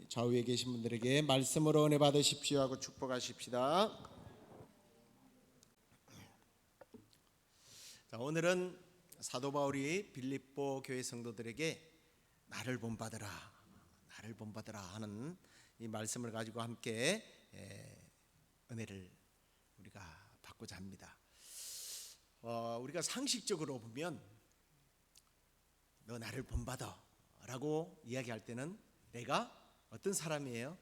좌우에 계신 분들에게 말씀으로 은혜 받으십시오 하고 축복하십시다. 자, 오늘은 사도 바울이 빌립보 교회 성도들에게 나를 본받으라 하는 이 말씀을 가지고 함께 은혜를 우리가 받고자 합니다. 우리가 상식적으로 보면 너 나를 본받아 라고 이야기할 때는 내가 어떤 사람이에요?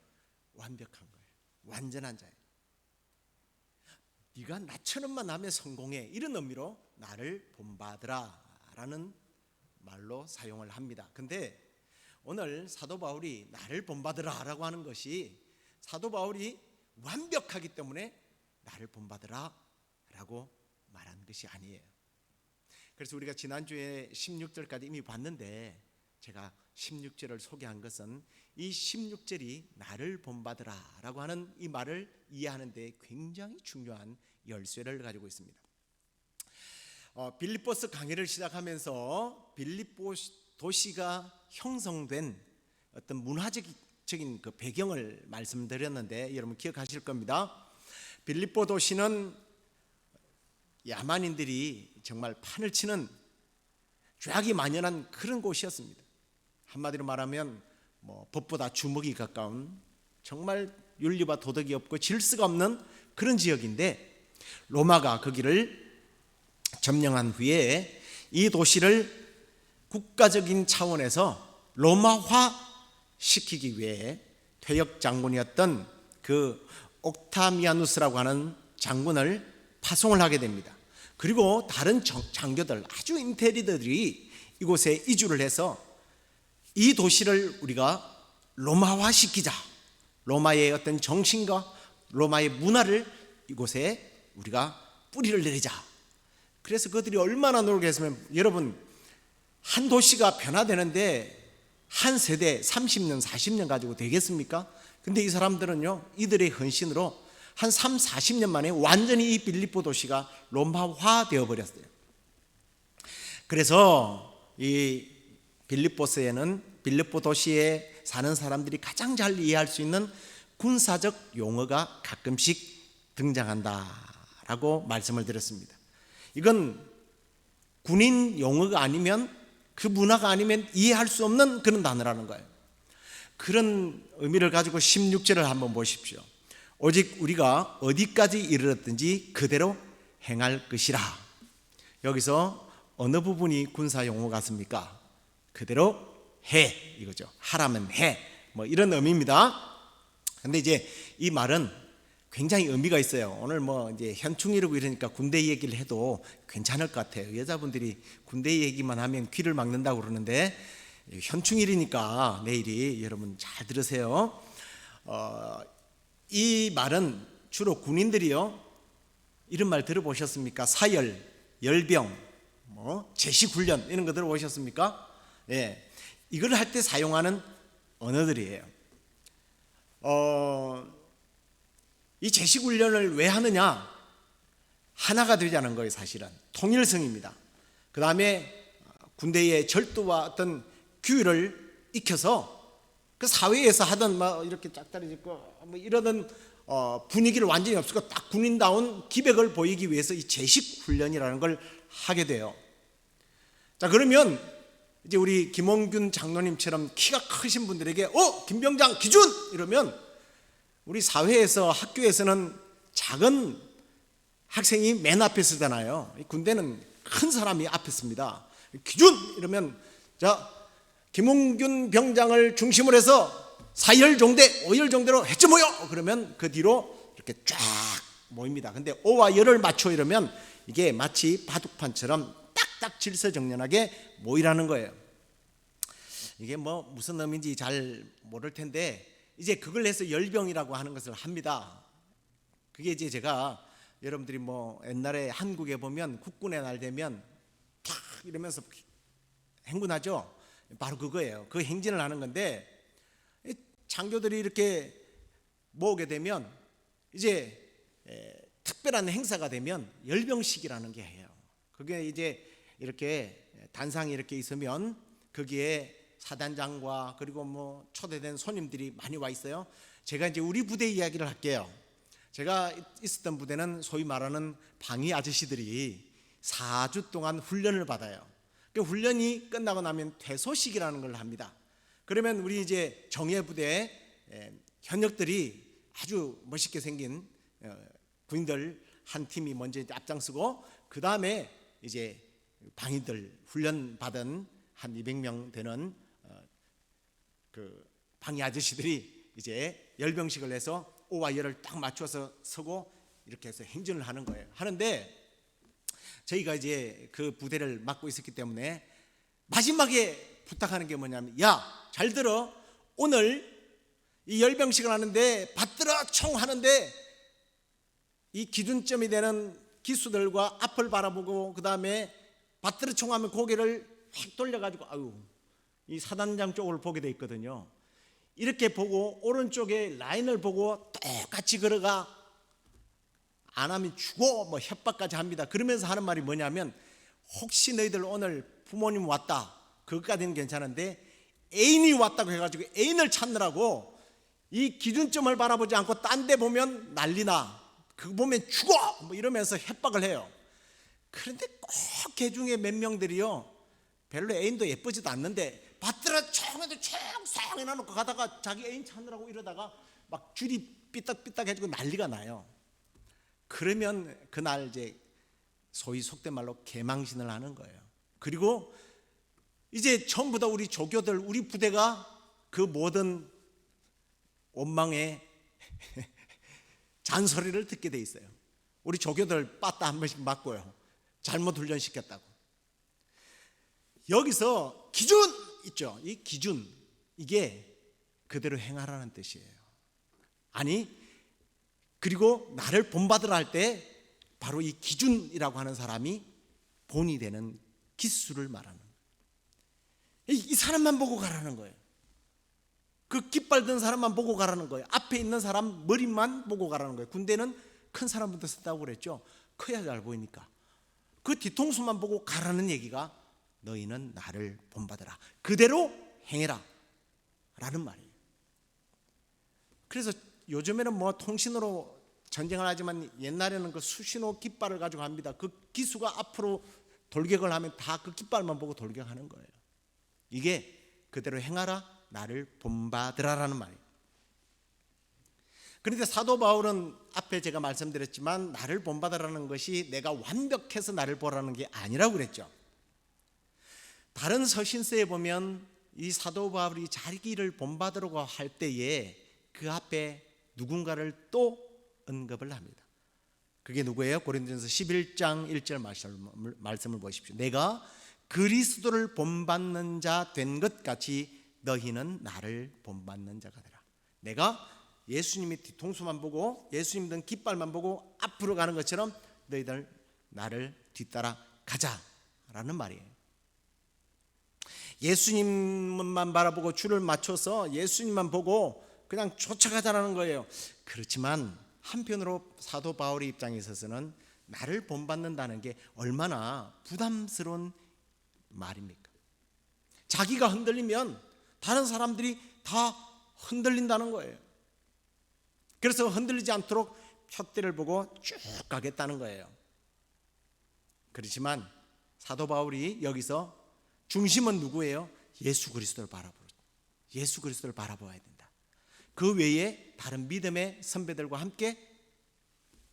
완벽한 거예요. 완전한 자예요. 네가 나처럼만 하면 성공해, 이런 의미로 나를 본받으라 라는 말로 사용을 합니다. 근데 오늘 사도 바울이 나를 본받으라 라고 하는 것이 사도 바울이 완벽하기 때문에 나를 본받으라 라고 말한 것이 아니에요. 그래서 우리가 지난주에 16절까지 이미 봤는데 제가 16절을 소개한 것은 이 16절이 나를 본받으라 라고 하는 이 말을 이해하는 데 굉장히 중요한 열쇠를 가지고 있습니다. 빌립보서 강의를 시작하면서 빌립보 도시가 형성된 어떤 문화적인 그 배경을 말씀드렸는데 여러분 기억하실 겁니다. 빌립보 도시는 야만인들이 정말 판을 치는 죄악이 만연한 그런 곳이었습니다. 한마디로 말하면 법보다 주먹이 가까운 정말 윤리와 도덕이 없고 질서가 없는 그런 지역인데 로마가 거기를 점령한 후에 이 도시를 국가적인 차원에서 로마화 시키기 위해 퇴역 장군이었던 그 옥타미아누스라고 하는 장군을 파송을 하게 됩니다. 그리고 다른 장교들, 아주 인텔리더들이 이곳에 이주를 해서 이 도시를 우리가 로마화 시키자, 로마의 어떤 정신과 로마의 문화를 이곳에 우리가 뿌리를 내리자. 그래서 그들이 얼마나 노력했으면, 여러분 한 도시가 변화되는데 한 세대 30년 40년 가지고 되겠습니까? 근데 이 사람들은요, 이들의 헌신으로 한 3, 40년 만에 완전히 이 빌립보 도시가 로마화 되어버렸어요. 그래서 이 빌립보 도시에 사는 사람들이 가장 잘 이해할 수 있는 군사적 용어가 가끔씩 등장한다라고 말씀을 드렸습니다. 이건 군인 용어가 아니면, 그 문화가 아니면 이해할 수 없는 그런 단어라는 거예요. 그런 의미를 가지고 16절을 한번 보십시오. 오직 우리가 어디까지 이르렀든지 그대로 행할 것이라. 여기서 어느 부분이 군사 용어 같습니까? 그대로 해, 이거죠. 하라면 해, 이런 의미입니다. 근데 이제 이 말은 굉장히 의미가 있어요. 오늘 이제 현충일이고 이러니까 군대 얘기를 해도 괜찮을 것 같아요. 여자분들이 군대 얘기만 하면 귀를 막는다고 그러는데 현충일이니까 내일이 여러분 잘 들으세요. 이 말은 주로 군인들이요, 이런 말 들어보셨습니까? 사열, 열병, 제식훈련 이런 거 들어보셨습니까? 예, 이걸 할 때 사용하는 언어들이에요. 이 제식훈련을 왜 하느냐? 하나가 되자는 거예요. 사실은 통일성입니다. 그 다음에 군대의 절도와 어떤 규율을 익혀서 그 사회에서 하던 이렇게 짝다리 짓고 이러던 분위기를 완전히 없애고 딱 군인다운 기백을 보이기 위해서 이 제식훈련이라는 걸 하게 돼요. 자, 그러면 이제 우리 김홍균 장로님처럼 키가 크신 분들에게 김병장 기준! 이러면 우리 사회에서, 학교에서는 작은 학생이 맨 앞에 서잖아요. 군대는 큰 사람이 앞에 섭니다. 기준! 이러면 자, 김홍균 병장을 중심으로 해서 4열종대, 5열종대로 해쳐 모여! 그러면 그 뒤로 이렇게 쫙 모입니다. 근데 5와 열을 맞춰 이러면 이게 마치 바둑판처럼 딱딱 질서정연하게 모이라는 거예요. 이게 무슨 의미인지 잘 모를 텐데 이제 그걸 해서 열병이라고 하는 것을 합니다. 그게 이제 제가 여러분들이 옛날에 한국에 보면 국군의 날 되면 탁 이러면서 행군하죠. 바로 그거예요. 그 행진을 하는 건데 장교들이 이렇게 모으게 되면 이제 특별한 행사가 되면 열병식이라는 게 해요. 그게 이제 이렇게 단상이 이렇게 있으면 거기에 사단장과 그리고 뭐 초대된 손님들이 많이 와 있어요. 제가 이제 우리 부대 이야기를 할게요. 제가 있었던 부대는 소위 말하는 방위 아저씨들이 4주 동안 훈련을 받아요. 그 훈련이 끝나고 나면 퇴소식이라는 걸 합니다. 그러면 우리 이제 정예 부대의 현역들이 아주 멋있게 생긴 군인들 한 팀이 먼저 이제 앞장서고, 그 다음에 이제 방위들 훈련 받은 한 200명 되는 그 방위 아저씨들이 이제 열병식을 해서 오와 열을 딱 맞춰서 서고 이렇게 해서 행진을 하는 거예요. 하는데 저희가 이제 그 부대를 맡고 있었기 때문에 마지막에 부탁하는 게 뭐냐면, 야, 잘 들어. 오늘 이 열병식을 하는데 받들어 총 하는데 이 기준점이 되는 기수들과 앞을 바라보고 그 다음에 받들어 총 하면 고개를 확 돌려가지고, 아유, 이 사단장 쪽을 보게 돼 있거든요. 이렇게 보고 오른쪽에 라인을 보고 똑같이 걸어가. 안 하면 죽어, 뭐 협박까지 합니다. 그러면서 하는 말이 뭐냐면, 혹시 너희들 오늘 부모님 왔다, 그것까지는 괜찮은데 애인이 왔다고 해가지고 애인을 찾느라고 이 기준점을 바라보지 않고 딴 데 보면 난리나, 그거 보면 죽어, 뭐 이러면서 협박을 해요. 그런데 꼭 개중에 몇 명들이요, 별로 애인도 예쁘지도 않는데 받들어 총에도 총성 해놔놓고 가다가 자기 애인 찾느라고 이러다가 막 줄이 삐딱삐딱 해지고 난리가 나요. 그러면 그날 이제 소위 속된 말로 개망신을 하는 거예요. 그리고 이제 전부 다 우리 조교들, 우리 부대가 그 모든 원망의 잔소리를 듣게 돼 있어요. 우리 조교들 빠따 한 번씩 맞고요, 잘못 훈련시켰다고. 여기서 기준 있죠. 이 기준, 이게 그대로 행하라는 뜻이에요. 아니, 그리고 나를 본받으라 할 때 바로 이 기준이라고 하는 사람이 본이 되는 기수를 말하는 거예요. 이 사람만 보고 가라는 거예요. 그 깃발 든 사람만 보고 가라는 거예요. 앞에 있는 사람 머리만 보고 가라는 거예요. 군대는 큰 사람부터 쓴다고 그랬죠. 커야 잘 보이니까. 그 뒤통수만 보고 가라는 얘기가, 너희는 나를 본받으라, 그대로 행해라 라는 말이에요. 그래서 요즘에는 뭐 통신으로 전쟁을 하지만 옛날에는 그 수신호 깃발을 가지고 합니다. 그 기수가 앞으로 돌격을 하면 다 그 깃발만 보고 돌격하는 거예요. 이게 그대로 행하라, 나를 본받으라라는 말이에요. 그런데 사도 바울은 앞에 제가 말씀드렸지만 나를 본받으라는 것이 내가 완벽해서 나를 보라는 게 아니라고 그랬죠. 다른 서신서에 보면 이 사도 바울이 자기를 본받으라고 할 때에 그 앞에 누군가를 또 언급을 합니다. 그게 누구예요? 고린도전서 11장 1절 말씀을 보십시오. 내가 그리스도를 본받는 자 된 것 같이 너희는 나를 본받는 자가 되라. 내가 예수님의 뒤통수만 보고 예수님 든 깃발만 보고 앞으로 가는 것처럼 너희들 나를 뒤따라 가자라는 말이에요. 예수님만 바라보고 줄을 맞춰서 예수님만 보고 그냥 쫓아가자라는 거예요. 그렇지만 한편으로 사도 바울의 입장에 있어서는 나를 본받는다는 게 얼마나 부담스러운 말입니까? 자기가 흔들리면 다른 사람들이 다 흔들린다는 거예요. 그래서 흔들리지 않도록 푯대를 보고 쭉 가겠다는 거예요. 그렇지만 사도 바울이 여기서 중심은 누구예요? 예수 그리스도를 바라보라. 예수 그리스도를 바라봐야 된다. 그 외에 다른 믿음의 선배들과 함께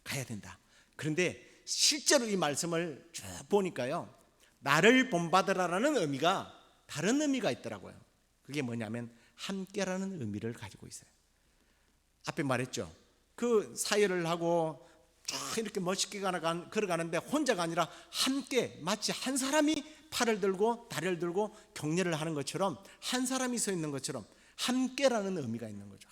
가야 된다. 그런데 실제로 이 말씀을 쭉 보니까요, 나를 본받으라라는 의미가 다른 의미가 있더라고요. 그게 뭐냐면 함께라는 의미를 가지고 있어요. 앞에 말했죠. 그 사열을 하고 쫙 이렇게 멋있게 걸어가는데 혼자가 아니라 함께, 마치 한 사람이 팔을 들고 다리를 들고 격려를 하는 것처럼, 한 사람이 서 있는 것처럼 함께라는 의미가 있는 거죠.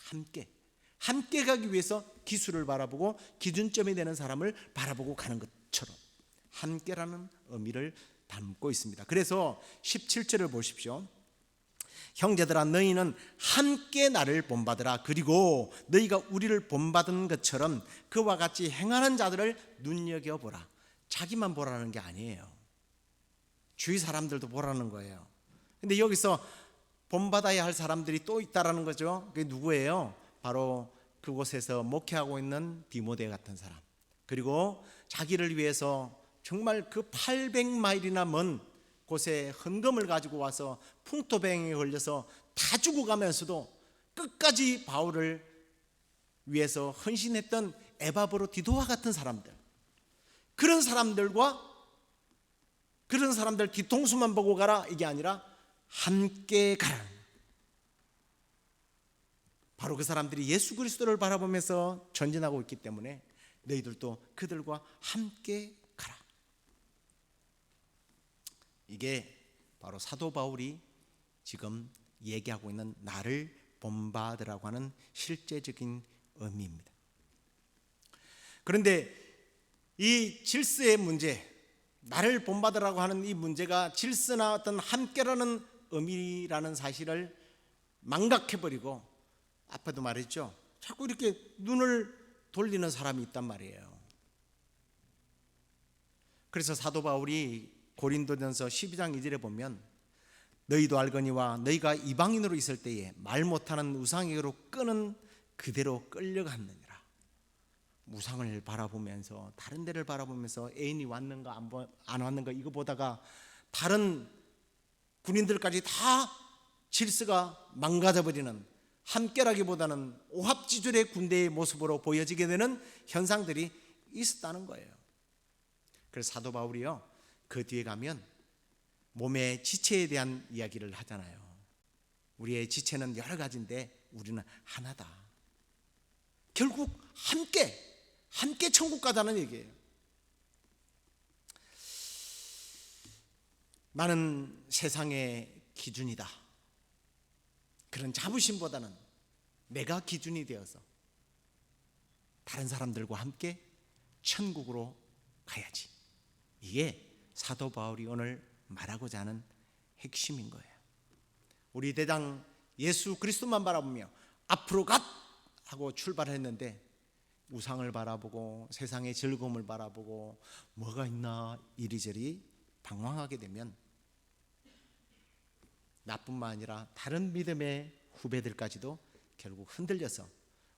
함께 가기 위해서 기술을 바라보고 기준점이 되는 사람을 바라보고 가는 것처럼 함께라는 의미를 담고 있습니다. 그래서 17절을 보십시오. 형제들아, 너희는 함께 나를 본받으라. 그리고 너희가 우리를 본받은 것처럼 그와 같이 행하는 자들을 눈여겨보라. 자기만 보라는 게 아니에요. 주위 사람들도 보라는 거예요. 근데 여기서 본받아야 할 사람들이 또 있다라는 거죠. 그게 누구예요? 바로 그곳에서 목회하고 있는 디모데 같은 사람, 그리고 자기를 위해서 정말 그 800마일이나 먼 곳에 헌금을 가지고 와서 풍토병에 걸려서 다 죽어가면서도 끝까지 바울을 위해서 헌신했던 에바브로 디도와 같은 사람들, 그런 사람들 뒤통수만 보고 가라, 이게 아니라 함께 가라. 바로 그 사람들이 예수 그리스도를 바라보면서 전진하고 있기 때문에 너희들도 그들과 함께 가라. 이게 바로 사도 바울이 지금 얘기하고 있는 나를 본받으라고 하는 실제적인 의미입니다. 그런데 이 질서의 문제, 나를 본받으라고 하는 이 문제가 질서나 어떤 함께라는 의미라는 사실을 망각해버리고, 앞에도 말했죠, 자꾸 이렇게 눈을 돌리는 사람이 있단 말이에요. 그래서 사도 바울이 고린도전서 12장 2절에 보면 너희도 알거니와 너희가 이방인으로 있을 때에 말 못하는 우상에게로 끄는 그대로 끌려갔느니라. 우상을 바라보면서, 다른 데를 바라보면서 애인이 왔는가 안 왔는가 이거 보다가 다른 군인들까지 다 질서가 망가져버리는, 함께라기보다는 오합지졸의 군대의 모습으로 보여지게 되는 현상들이 있었다는 거예요. 그래서 사도 바울이요, 그 뒤에 가면 몸의 지체에 대한 이야기를 하잖아요. 우리의 지체는 여러 가지인데 우리는 하나다. 결국 함께 천국 가자는 얘기예요. 나는 세상의 기준이다, 그런 자부심보다는 내가 기준이 되어서 다른 사람들과 함께 천국으로 가야지. 이게 사도 바울이 오늘 말하고자 하는 핵심인 거예요. 우리 대장 예수 그리스도만 바라보며 앞으로 갓 하고 출발했는데 우상을 바라보고 세상의 즐거움을 바라보고 뭐가 있나 이리저리 방황하게 되면 나뿐만 아니라 다른 믿음의 후배들까지도 결국 흔들려서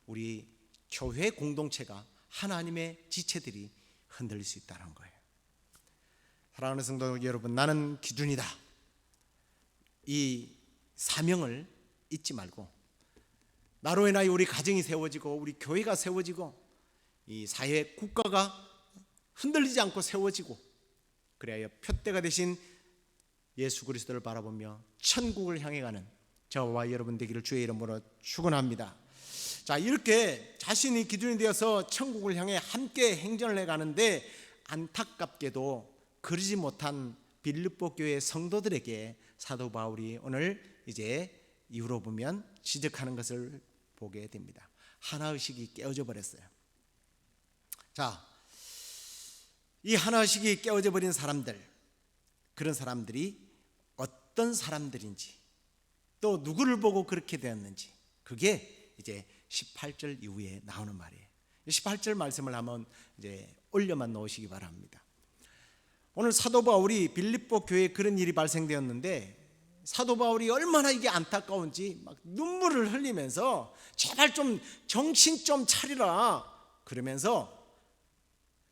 우리 교회 공동체가, 하나님의 지체들이 흔들릴 수 있다는 거예요. 사랑하는 성도 여러분, 나는 기준이다, 이 사명을 잊지 말고 나로 인하여 우리 가정이 세워지고 우리 교회가 세워지고 이 사회 국가가 흔들리지 않고 세워지고, 그래야 표대가 되신 예수 그리스도를 바라보며 천국을 향해 가는 저와 여러분 되기를 주의 이름으로 축원합니다. 자, 이렇게 자신이 기준이 되어서 천국을 향해 함께 행전을 해가는데 안타깝게도 그러지 못한 빌립보 교회 성도들에게 사도 바울이 오늘 이제 이후로 보면 지적하는 것을 보게 됩니다. 하나의식이 깨어져 버렸어요. 자, 이 하나의식이 깨어져 버린 사람들, 그런 사람들이 어떤 사람들인지, 또 누구를 보고 그렇게 되었는지, 그게 이제 18절 이후에 나오는 말이에요. 18절 말씀을 한번 이제 올려만 놓으시기 바랍니다. 오늘 사도 바울이 빌립보 교회에 그런 일이 발생되었는데 사도 바울이 얼마나 이게 안타까운지 막 눈물을 흘리면서 제발 좀 정신 좀 차리라 그러면서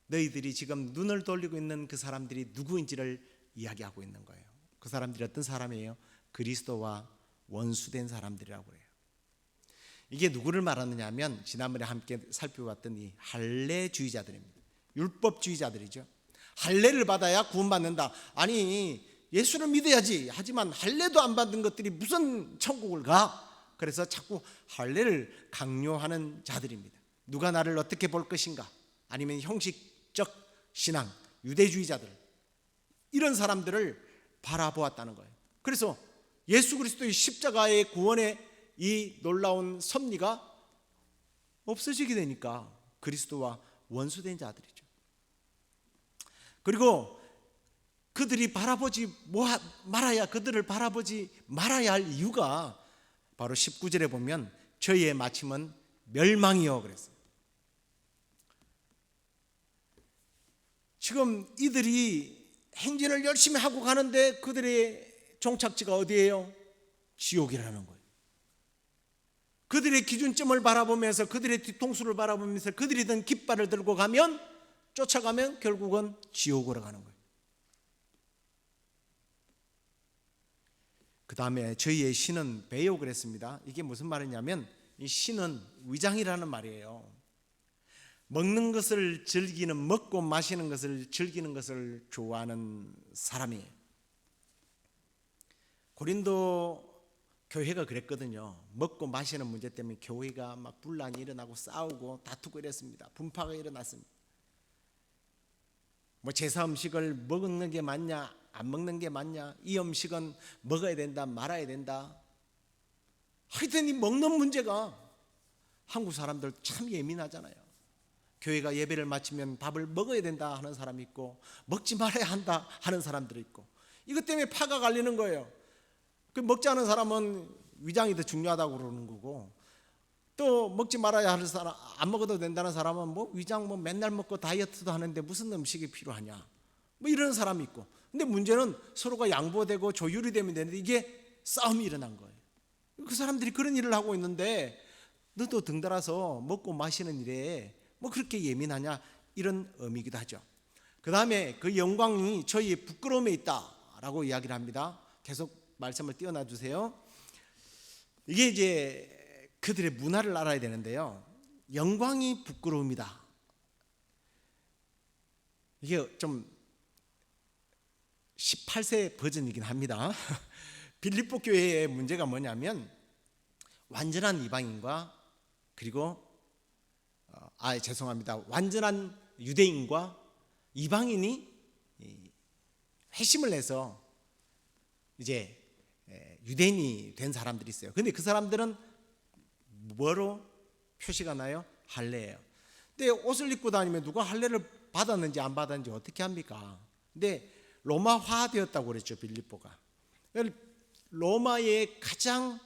너희들이 지금 눈을 돌리고 있는 그 사람들이 누구인지를 이야기하고 있는 거예요. 그 사람들이 어떤 사람이에요? 그리스도와 원수된 사람들이라고 그래요. 이게 누구를 말하느냐 하면 지난번에 함께 살펴봤던 이 할례주의자들입니다. 율법주의자들이죠. 할례를 받아야 구원받는다. 아니, 예수를 믿어야지. 하지만 할례도 안 받은 것들이 무슨 천국을 가? 그래서 자꾸 할례를 강요하는 자들입니다. 누가 나를 어떻게 볼 것인가? 아니면 형식적 신앙, 유대주의자들, 이런 사람들을 바라보았다는 거예요. 그래서 예수 그리스도의 십자가의 구원의 이 놀라운 섭리가 없어지게 되니까 그리스도와 원수된 자들이죠. 그리고 그들을 바라보지 말아야 할 이유가 바로 19절에 보면 저희의 마침은 멸망이요 그랬어요. 지금 이들이 행진을 열심히 하고 가는데 그들의 종착지가 어디예요? 지옥이라는 거예요. 그들의 기준점을 바라보면서 그들의 뒤통수를 바라보면서 그들이 든 깃발을 들고 가면 쫓아가면 결국은 지옥으로 가는 거예요. 그 다음에 저희의 신은 배욕을 했습니다. 이게 무슨 말이냐면 이 신은 위장이라는 말이에요. 먹는 것을 즐기는, 먹고 마시는 것을 즐기는 것을 좋아하는 사람이에요. 고린도 교회가 그랬거든요. 먹고 마시는 문제 때문에 교회가 막 분란이 일어나고 싸우고 다투고 이랬습니다. 분파가 일어났습니다. 뭐 제사 음식을 먹는 게 맞냐 안 먹는 게 맞냐, 이 음식은 먹어야 된다 말아야 된다. 하여튼 이 먹는 문제가 한국 사람들 참 예민하잖아요. 교회가 예배를 마치면 밥을 먹어야 된다 하는 사람이 있고 먹지 말아야 한다 하는 사람들이 있고, 이것 때문에 파가 갈리는 거예요. 그 먹지 않은 사람은 위장이 더 중요하다고 그러는 거고, 또 먹지 말아야 하는 사람, 안 먹어도 된다는 사람은 뭐 위장 뭐 맨날 먹고 다이어트도 하는데 무슨 음식이 필요하냐, 뭐 이런 사람이 있고. 근데 문제는 서로가 양보되고 조율이 되면 되는데 이게 싸움이 일어난 거예요. 그 사람들이 그런 일을 하고 있는데 너도 등달아서 먹고 마시는 일에 뭐 그렇게 예민하냐, 이런 의미이기도 하죠. 그 다음에 그 영광이 저희의 부끄러움에 있다라고 이야기를 합니다. 계속 말씀을 띄워놔 주세요. 이게 이제 그들의 문화를 알아야 되는데요. 영광이 부끄러움이다. 이게 좀 18세 버전이긴 합니다. 빌립보 교회의 문제가 뭐냐면 완전한 이방인과 그리고 완전한 유대인과 이방인이 회심을 해서 이제 유대인이 된 사람들이 있어요. 근데 그 사람들은 뭐로 표시가 나요? 할례예요. 근데 옷을 입고 다니면 누가 할례를 받았는지 안 받았는지 어떻게 합니까? 근데 로마화 되었다고 그랬죠, 빌립보가. 로마의 가장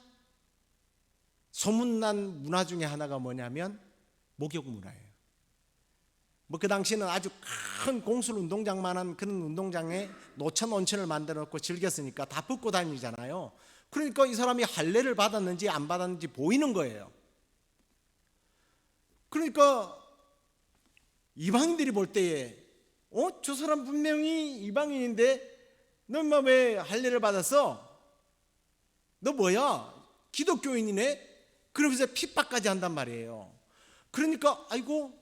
소문난 문화 중에 하나가 뭐냐면 목욕 문화예요. 뭐 그 당시에는 아주 큰 공술 운동장만한 그런 운동장에 노천 온천을 만들어 놓고 즐겼으니까 다 벗고 다니잖아요. 그러니까 이 사람이 할례를 받았는지 안 받았는지 보이는 거예요. 그러니까 이방인들이 볼 때에 저 사람 분명히 이방인인데 너 인마 왜 할례를 받았어? 너 뭐야? 기독교인이네? 그러면서 핍박까지 한단 말이에요. 그러니까 아이고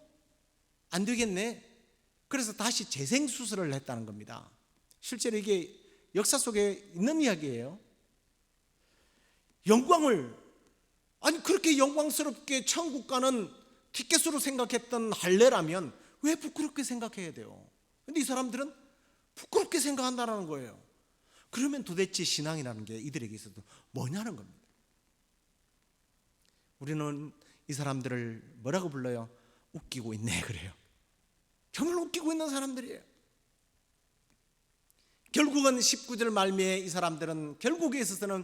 안 되겠네. 그래서 다시 재생수술을 했다는 겁니다. 실제로 이게 역사 속에 있는 이야기예요. 영광을, 아니 그렇게 영광스럽게 천국 가는 티켓으로 생각했던 할례라면 왜 부끄럽게 생각해야 돼요? 근데 이 사람들은 부끄럽게 생각한다는 거예요. 그러면 도대체 신앙이라는 게 이들에게 있어도 뭐냐는 겁니다. 우리는 이 사람들을 뭐라고 불러요? 웃기고 있네 그래요. 정말 웃기고 있는 사람들이에요. 결국은 19절 말미에 이 사람들은 결국에 있어서는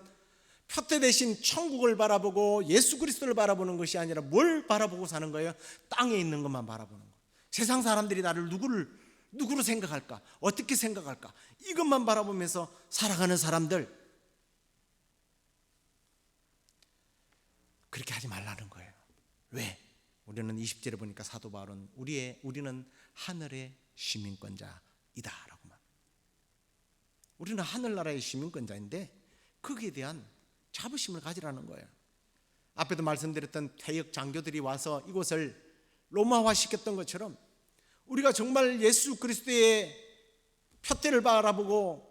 표대 대신 천국을 바라보고 예수 그리스도를 바라보는 것이 아니라 뭘 바라보고 사는 거예요? 땅에 있는 것만 바라보는 거예요. 세상 사람들이 나를 누구로 생각할까? 어떻게 생각할까? 이것만 바라보면서 살아가는 사람들, 그렇게 하지 말라는 거예요. 왜? 우리는 20절에 보니까 사도 바울은 우리는 하늘의 시민권자이다라고 말. 우리는 하늘나라의 시민권자인데 거기에 대한 자부심을 가지라는 거예요. 앞에도 말씀드렸던 퇴역 장교들이 와서 이곳을 로마화 시켰던 것처럼 우리가 정말 예수 그리스도의 표대를 바라보고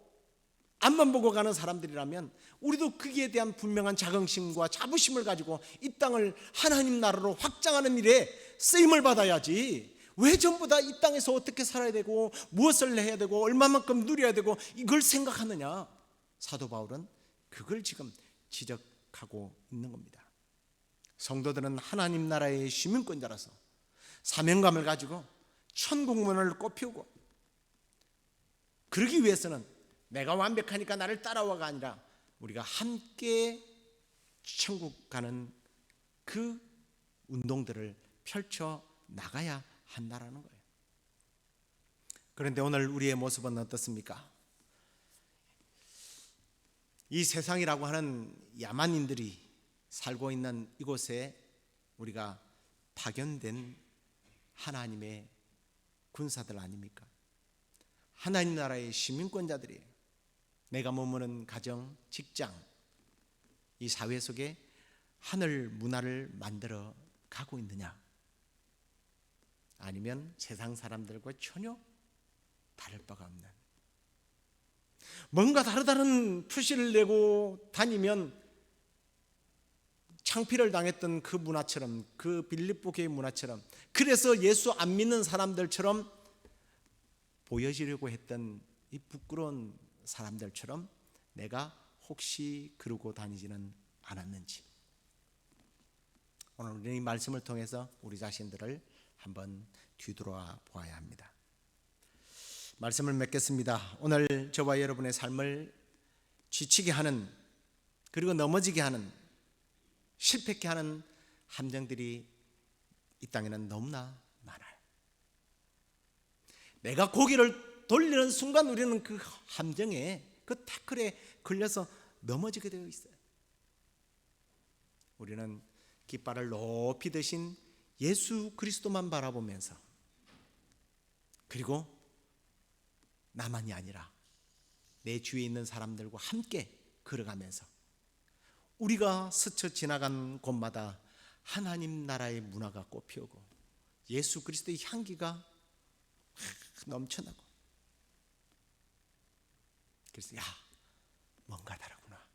앞만 보고 가는 사람들이라면 우리도 거기에 대한 분명한 자긍심과 자부심을 가지고 이 땅을 하나님 나라로 확장하는 일에 쓰임을 받아야지, 왜 전부 다 이 땅에서 어떻게 살아야 되고 무엇을 해야 되고 얼마만큼 누려야 되고 이걸 생각하느냐. 사도 바울은 그걸 지금 지적하고 있는 겁니다. 성도들은 하나님 나라의 시민권자라서 사명감을 가지고 천국문을 꽃피우고, 그러기 위해서는 내가 완벽하니까 나를 따라와가 아니라 우리가 함께 천국 가는 그 운동들을 펼쳐 나가야 한다라는 거예요. 그런데 오늘 우리의 모습은 어떻습니까? 이 세상이라고 하는 야만인들이 살고 있는 이곳에 우리가 파견된 하나님의 군사들 아닙니까? 하나님 나라의 시민권자들이에요. 내가 머무는 가정, 직장, 이 사회 속에 하늘 문화를 만들어 가고 있느냐? 아니면 세상 사람들과 전혀 다를 바가 없는, 뭔가 다르다는 표시를 내고 다니면 창피를 당했던 그 문화처럼, 그 빌립보 교회 문화처럼, 그래서 예수 안 믿는 사람들처럼 보여지려고 했던 이 부끄러운 사람들처럼 내가 혹시 그러고 다니지는 않았는지, 오늘 우리 이 말씀을 통해서 우리 자신들을 한번 뒤돌아 보아야 합니다. 말씀을 맺겠습니다. 오늘 저와 여러분의 삶을 지치게 하는, 그리고 넘어지게 하는, 실패케 하는 함정들이 이 땅에는 너무나 많아요. 내가 고개를 돌리는 순간 우리는 그 함정에, 그 태클에 걸려서 넘어지게 되어 있어요. 우리는 깃발을 높이 드신 예수 그리스도만 바라보면서, 그리고 나만이 아니라 내 주위에 있는 사람들과 함께 걸어가면서 우리가 스쳐 지나간 곳마다 하나님 나라의 문화가 꽃피우고 예수 그리스도의 향기가 넘쳐나고, 그래서 야, 뭔가 다르구나,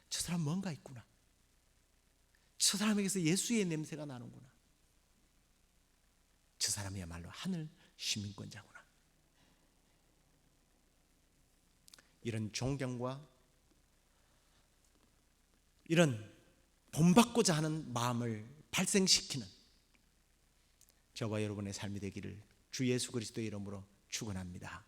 저 사람 뭔가 있구나, 저 사람에게서 예수의 냄새가 나는구나, 저 사람이야말로 하늘 시민권자구나. 이런 존경과 이런 본받고자 하는 마음을 발생시키는 저와 여러분의 삶이 되기를 주 예수 그리스도의 이름으로 축원합니다.